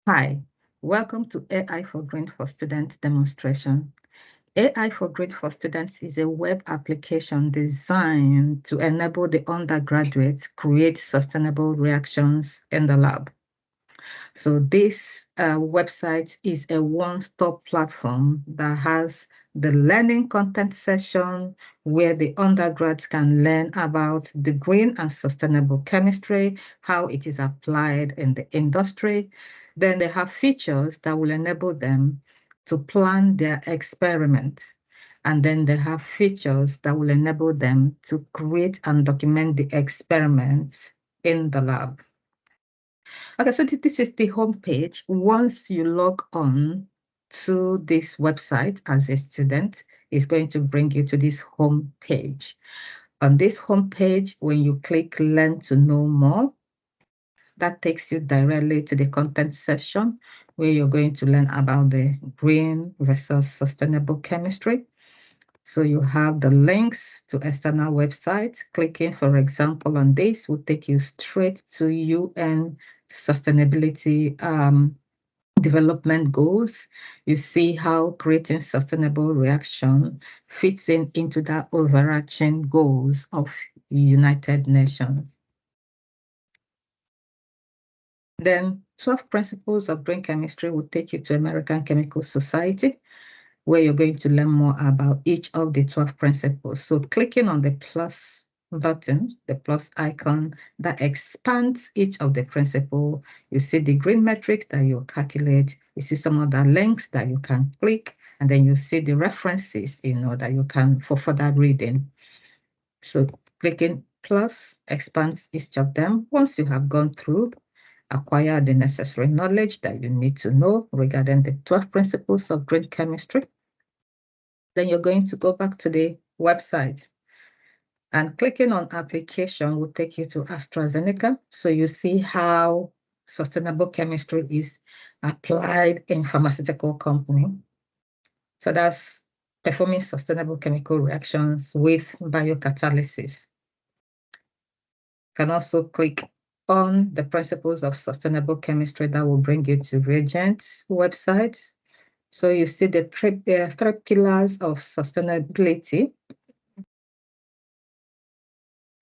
Hi, welcome to AI4Green4Students demonstration. AI4Green4Students is a web application designed to enable the undergraduates create sustainable reactions in the lab. So this website is a one-stop platform that has the learning content session where the undergrads can learn about the green and sustainable chemistry, how it is applied in the industry. Then they have features that will enable them to plan their experiment. And then they have features that will enable them to create and document the experiments in the lab. Okay, so this is the home page. Once you log on to this website as a student, it's going to bring you to this home page. On this home page, when you click Learn to Know More, that takes you directly to the content section where you're going to learn about the green versus sustainable chemistry. So you have the links to external websites. Clicking, for example, on this will take you straight to UN sustainability development goals. You see how creating sustainable reaction fits into the overarching goals of United Nations. Then 12 principles of green chemistry will take you to American Chemical Society, where you're going to learn more about each of the 12 principles. So clicking on the plus button, the plus icon, that expands each of the principles. You see the green metrics that you calculate. You see some other links that you can click, and then you see the references, that you can for further reading. So clicking plus expands each of them. Once you have gone through, acquire the necessary knowledge that you need to know regarding the 12 principles of green chemistry, then you're going to go back to the website, and clicking on application will take you to AstraZeneca. So you see how sustainable chemistry is applied in pharmaceutical company. So that's performing sustainable chemical reactions with biocatalysis. You can also click on the principles of sustainable chemistry that will bring you to Reagent's website. So you see the three pillars of sustainability.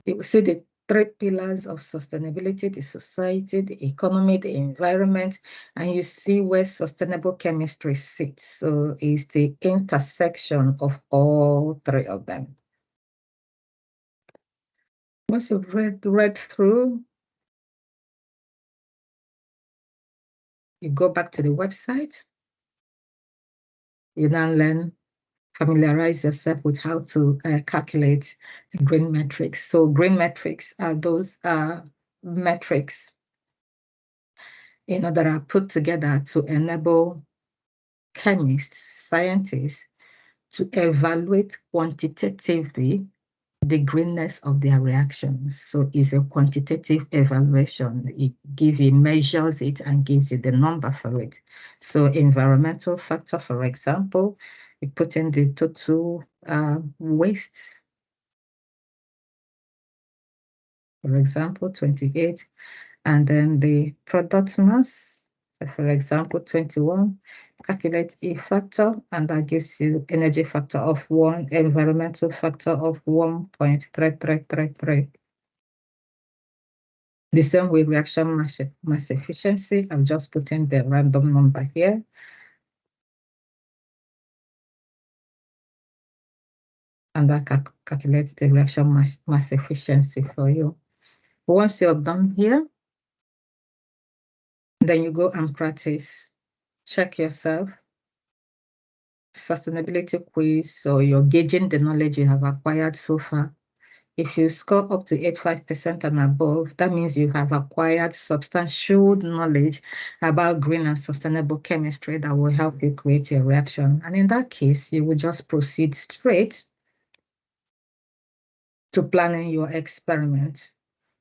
You see the three pillars of sustainability: the society, the economy, the environment, and you see where sustainable chemistry sits. So it's the intersection of all three of them. Once you've read through, you go back to the website. You now familiarize yourself with how to calculate green metrics. So green metrics are those metrics that are put together to enable chemists, scientists to evaluate quantitatively the greenness of their reactions. So it's a quantitative evaluation. It measures it and gives you the number for it. So environmental factor, for example, you put in the total wastes, for example, 28, and then the product mass, so for example, 21, calculate a factor, and that gives you energy factor of 1, environmental factor of 1.3333. The same with reaction mass efficiency. I'm just putting the random number here. And that calculates the reaction mass efficiency for you. Once you're done here, then you go and practice. Check yourself. Sustainability quiz, so you're gauging the knowledge you have acquired so far. If you score up to 85% and above, that means you have acquired substantial knowledge about green and sustainable chemistry that will help you create your reaction. And in that case, you will just proceed straight to planning your experiment.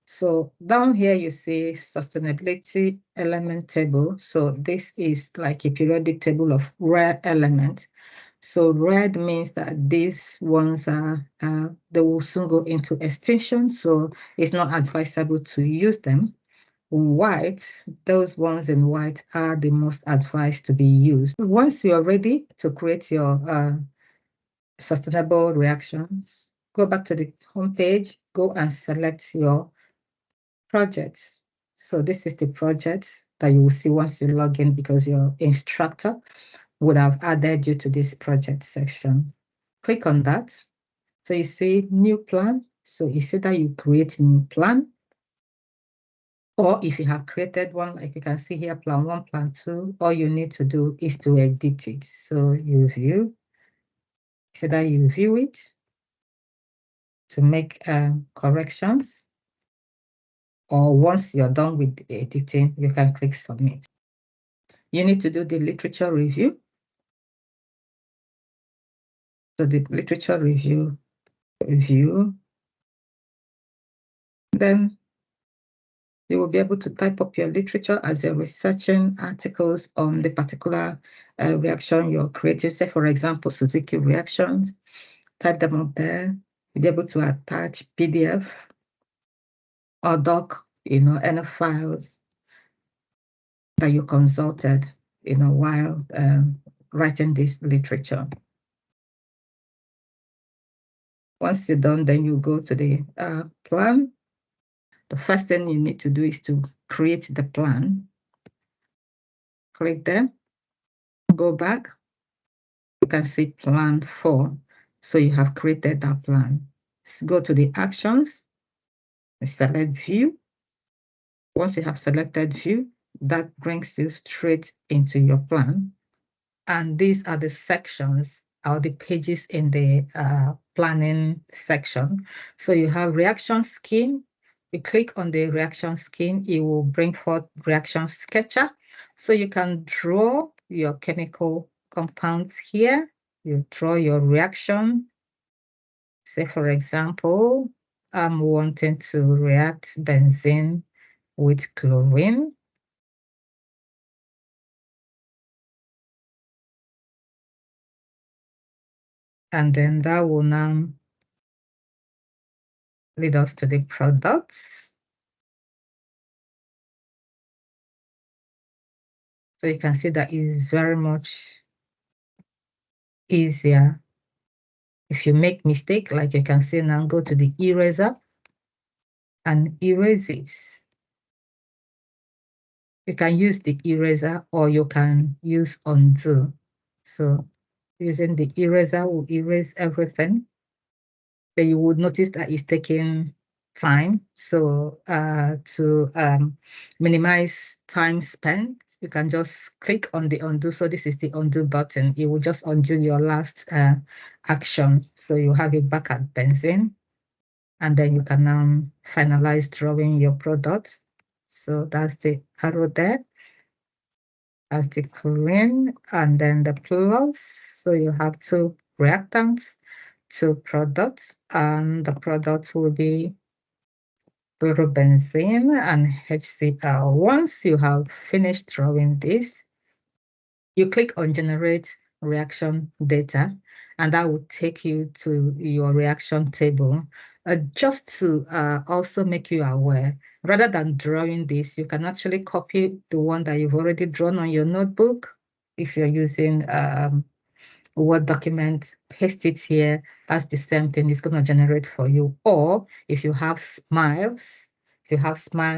So down here, you see sustainability element table. So this is like a periodic table of rare elements. So red means that these ones they will soon go into extinction. So it's not advisable to use them. white, those ones in white are the most advised to be used. Once you're ready to create your sustainable reactions, go back to the home page, go and select your projects. So this is the project that you will see once you log in, because your instructor would have added you to this project section. Click on that. So you see new plan. So you see that you create a new plan. Or if you have created one, like you can see here, plan 1, plan 2, all you need to do is to edit it. So you view, so that you view it to make corrections. Or once you're done with the editing, you can click submit. You need to do the literature review. So the literature review, then you will be able to type up your literature as you're researching articles on the particular reaction you're creating. Say, for example, Suzuki reactions, type them up there. You'll be able to attach PDF or doc, any files that you consulted, while writing this literature. Once you're done, then you go to the plan. The first thing you need to do is to create the plan. Click there, go back. You can see plan 4. So you have created that plan. So go to the actions, select view. Once you have selected view, that brings you straight into your plan. And these are the sections or the pages in the planning section. So you have reaction scheme. You click on the reaction scheme, it will bring forth reaction sketcher. So you can draw your chemical compounds here. You draw your reaction. Say, for example, I'm wanting to react benzene with chlorine. And then that will now lead us to the products. So you can see that it is very much easier. If you make mistake, like you can see now, go to the eraser and erase it. You can use the eraser or you can use undo. So using the eraser will erase everything. But you would notice that it's taking time. So to minimize time spent, you can just click on the undo. So this is the undo button. It will just undo your last action. So you have it back at benzene. And then you can now finalize drawing your product. So that's the arrow there. That's the chlorine and then the plus. So you have 2 reactants, 2 products, and the products will be chlorobenzene and HCl. Once you have finished drawing this, you click on generate reaction data, and that will take you to your reaction table. Just to also make you aware, rather than drawing this, you can actually copy the one that you've already drawn on your notebook. If you're using Word document, paste it here. That's the same thing it's going to generate for you. Or if you have smiles,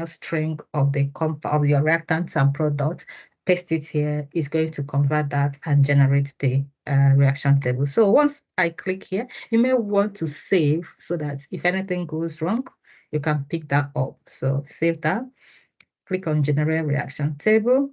string of the of your reactants and products, paste it here. It's going to convert that and generate the reaction table. So once I click here, you may want to save so that if anything goes wrong, you can pick that up. So save that. Click on generate reaction table.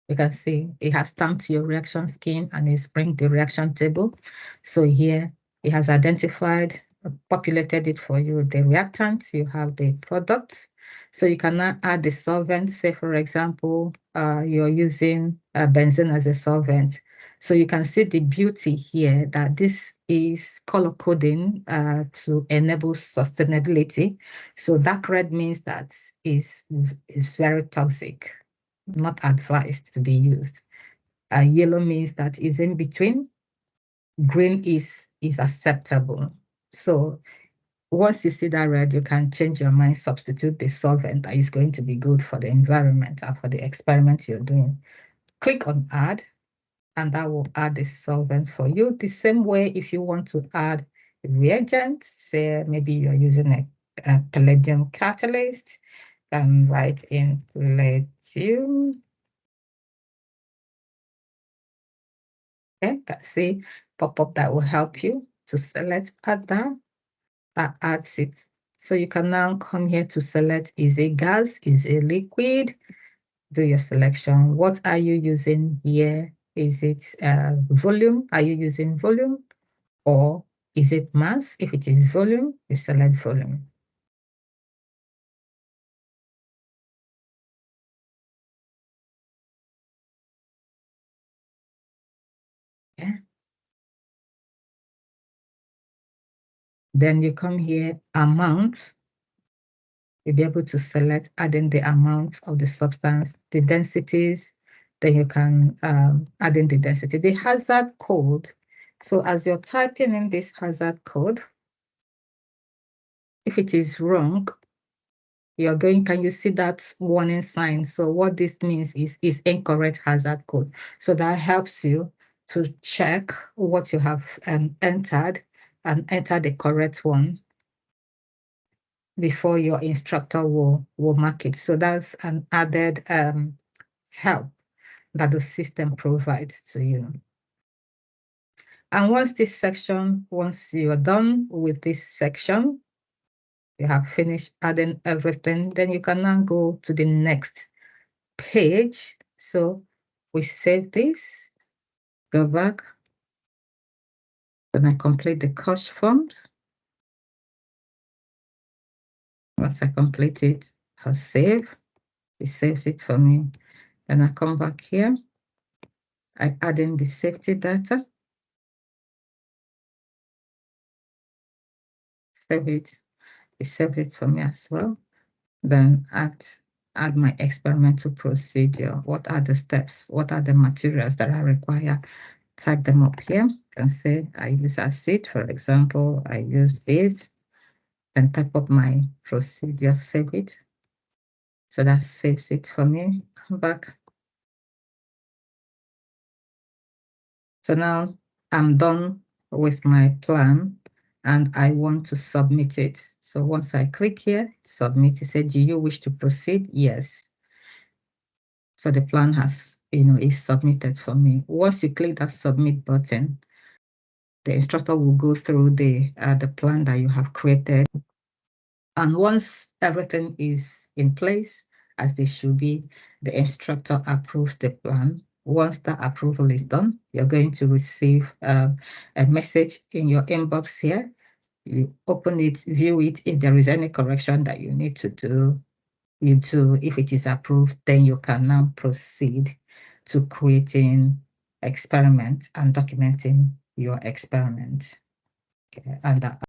You can see it has stamped your reaction scheme and it's bring the reaction table. So here it has identified, populated it for you, the reactants, you have the products. So you can now add the solvent. Say, for example, you're using benzene as a solvent. So you can see the beauty here that this is color coding to enable sustainability. So dark red means that is very toxic, not advised to be used. Yellow means that is in between. Green is acceptable. So Once you see that red, you can change your mind, substitute the solvent that is going to be good for the environment and for the experiment you're doing. Click on add, and that will add the solvent for you. The same way, if you want to add reagents, say maybe you're using a palladium catalyst, and write in palladium. Okay, can see pop-up that will help you to select add that adds it. So you can now come here to select, is it gas, is it liquid? Do your selection. What are you using here? Is it volume? Are you using volume? Or is it mass? If it is volume, you select volume. Yeah. Then you come here, amount. You'll be able to select adding the amount of the substance, the densities, then you can add in the density. The hazard code. So as you're typing in this hazard code, if it is wrong, can you see that warning sign? So what this means is incorrect hazard code. So that helps you to check what you have entered and enter the correct one before your instructor will mark it. So that's an added help that the system provides to you. And once you're done with this section, you have finished adding everything, then you can now go to the next page. So we save this, go back, then I complete the course forms. Once I complete it, I'll save. It saves it for me. Then I come back here. I add in the safety data. Save it. It saves it for me as well. Then add my experimental procedure. What are the steps? What are the materials that I require? Type them up here and say I use acid, for example, I use this, and type up my procedure, save it. So that saves it for me. Come back. So now I'm done with my plan and I want to submit it. So once I click here, submit, it said, do you wish to proceed? Yes. So the plan is submitted for me. Once you click that submit button, the instructor will go through the plan that you have created. And once everything is in place, as they should be, the instructor approves the plan. Once that approval is done, you're going to receive a message in your inbox here. You open it, view it. If there is any correction that you need to do, you do. If it is approved, then you can now proceed to creating experiment and documenting your experiment. Okay. And